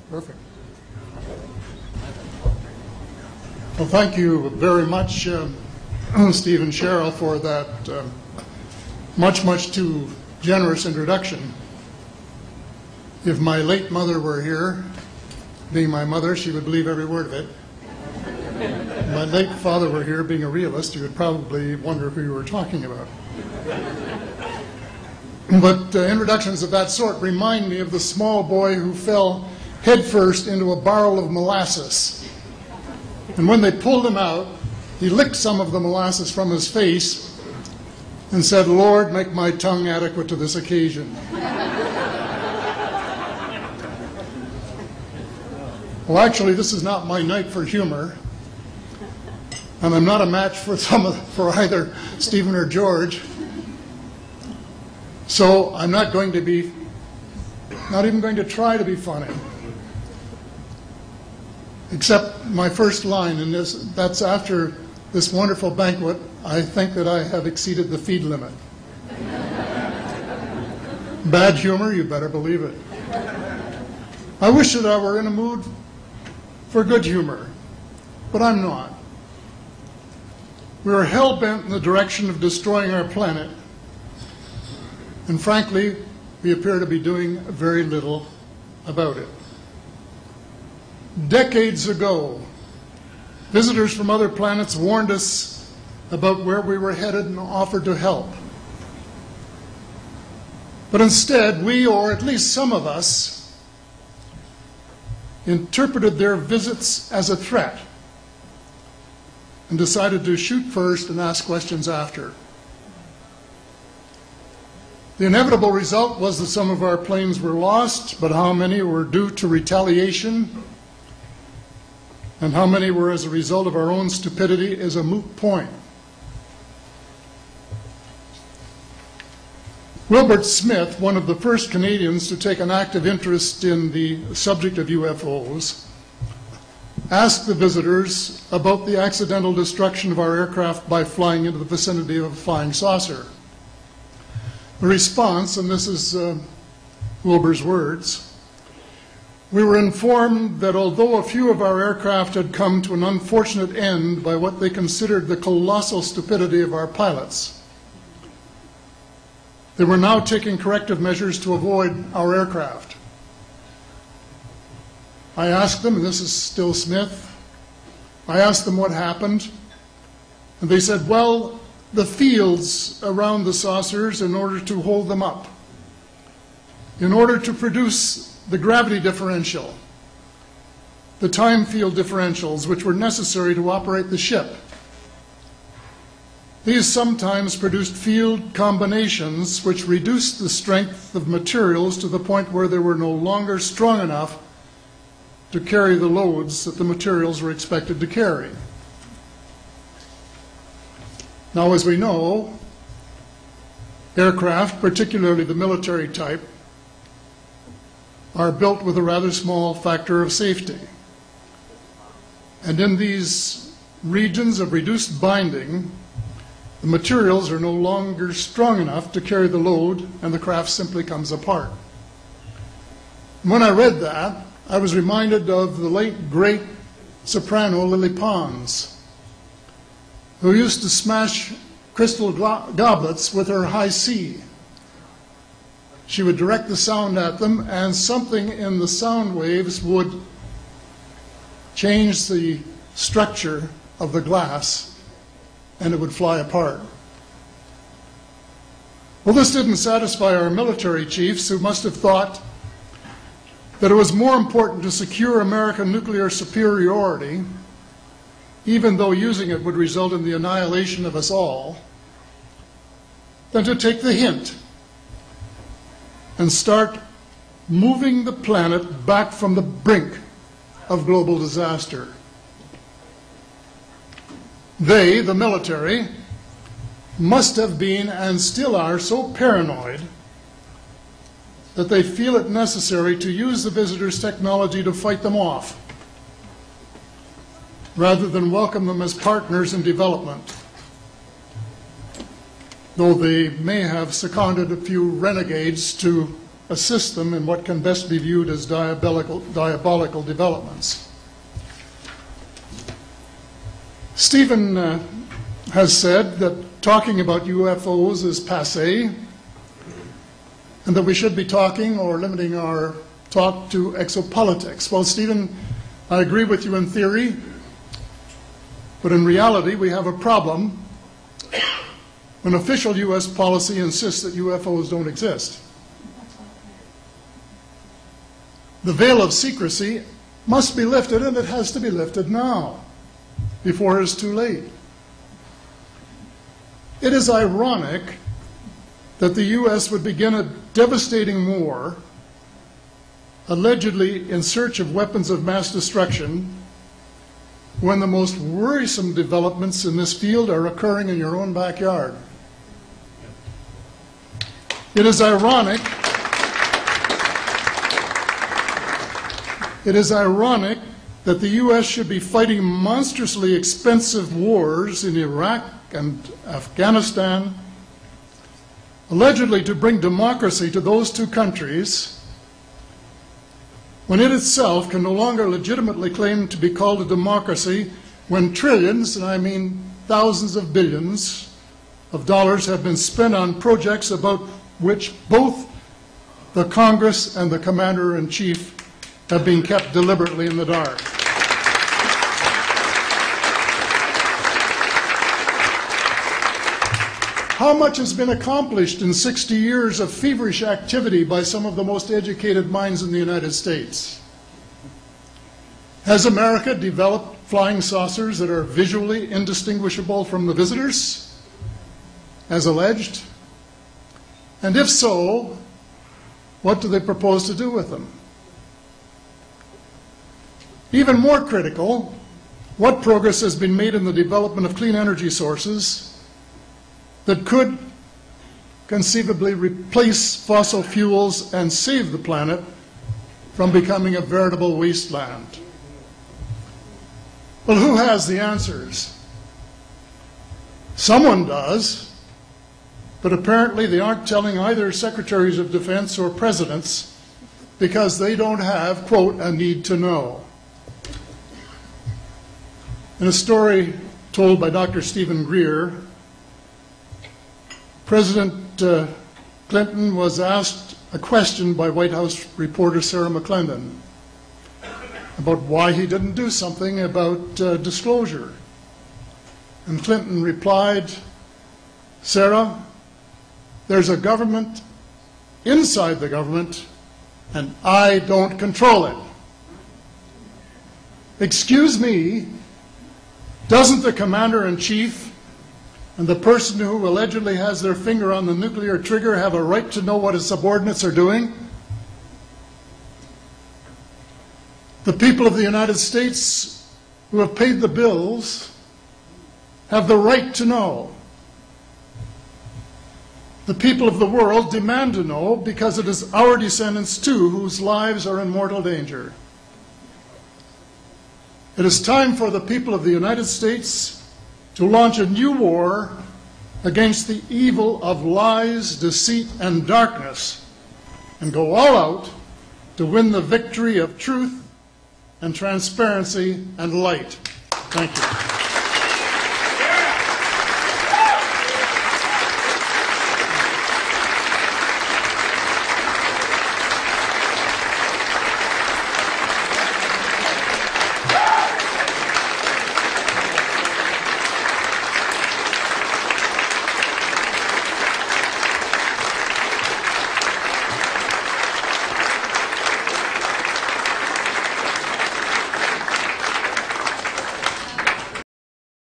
Perfect. Well, thank you very much, Steve and Cheryl, for that much too generous introduction. If my late mother were here, being my mother, she would believe every word of it. If my late father were here, being a realist, he would probably wonder who you were talking about. But introductions of that sort remind me of the small boy who fell headfirst into a barrel of molasses. And when they pulled him out, he licked some of the molasses from his face and said, "Lord, make my tongue adequate to this occasion." Well, actually, this is not my night for humor, and I'm not a match for either Stephen or George. So I'm not even going to try to be funny. Except my first line, and that's after this wonderful banquet, I think that I have exceeded the feed limit. Bad humor, you better believe it. I wish that I were in a mood for good humor, but I'm not. We are hell-bent in the direction of destroying our planet, and frankly, we appear to be doing very little about it. Decades ago, visitors from other planets warned us about where we were headed and offered to help. But instead, we, or at least some of us, interpreted their visits as a threat and decided to shoot first and ask questions after. The inevitable result was that some of our planes were lost, but how many were due to retaliation and how many were as a result of our own stupidity is a moot point. Wilbert Smith, one of the first Canadians to take an active interest in the subject of UFOs, asked the visitors about the accidental destruction of our aircraft by flying into the vicinity of a flying saucer. The response, and this is Wilbur's words, "We were informed that although a few of our aircraft had come to an unfortunate end by what they considered the colossal stupidity of our pilots, they were now taking corrective measures to avoid our aircraft." I asked them, and this is still Smith, I asked them what happened, and they said, "Well, the fields around the saucers in order to hold them up, in order to produce the gravity differential, the time field differentials which were necessary to operate the ship. These sometimes produced field combinations which reduced the strength of materials to the point where they were no longer strong enough to carry the loads that the materials were expected to carry." Now, as we know, aircraft, particularly the military type, are built with a rather small factor of safety. And in these regions of reduced binding, the materials are no longer strong enough to carry the load, and the craft simply comes apart. When I read that, I was reminded of the late, great soprano Lily Pons, who used to smash crystal goblets with her high C. She would direct the sound at them, and something in the sound waves would change the structure of the glass, and it would fly apart. Well, this didn't satisfy our military chiefs, who must have thought that it was more important to secure American nuclear superiority, even though using it would result in the annihilation of us all, than to take the hint and start moving the planet back from the brink of global disaster. They, the military, must have been and still are so paranoid that they feel it necessary to use the visitors' technology to fight them off, rather than welcome them as partners in development, though they may have seconded a few renegades to assist them in what can best be viewed as diabolical developments. Stephen has said that talking about UFOs is passé, and that we should be talking or limiting our talk to exopolitics. Well, Stephen, I agree with you in theory, but in reality we have a problem when official U.S. policy insists that UFOs don't exist. The veil of secrecy must be lifted, and it has to be lifted now, before it is too late. It is ironic that the U.S. would begin a devastating war, allegedly in search of weapons of mass destruction, when the most worrisome developments in this field are occurring in your own backyard. It is ironic that the U.S. should be fighting monstrously expensive wars in Iraq and Afghanistan, allegedly to bring democracy to those two countries, when it itself can no longer legitimately claim to be called a democracy, when trillions, and I mean thousands of billions of dollars, have been spent on projects about which both the Congress and the Commander-in-Chief have been kept deliberately in the dark. How much has been accomplished in 60 years of feverish activity by some of the most educated minds in the United States? Has America developed flying saucers that are visually indistinguishable from the visitors, as alleged? And if so, what do they propose to do with them? Even more critical, what progress has been made in the development of clean energy sources that could conceivably replace fossil fuels and save the planet from becoming a veritable wasteland? Well, who has the answers? Someone does, but apparently they aren't telling either secretaries of defense or presidents because they don't have, quote, a need to know. In a story told by Dr. Stephen Greer, President Clinton was asked a question by White House reporter Sarah McClendon about why he didn't do something about disclosure. And Clinton replied, "Sarah, there's a government inside the government, and I don't control it." Excuse me, doesn't the Commander-in-Chief and the person who allegedly has their finger on the nuclear trigger have a right to know what his subordinates are doing? The people of the United States who have paid the bills have the right to know. The people of the world demand to know because it is our descendants too whose lives are in mortal danger. It is time for the people of the United States to launch a new war against the evil of lies, deceit, and darkness, and go all out to win the victory of truth and transparency and light. Thank you.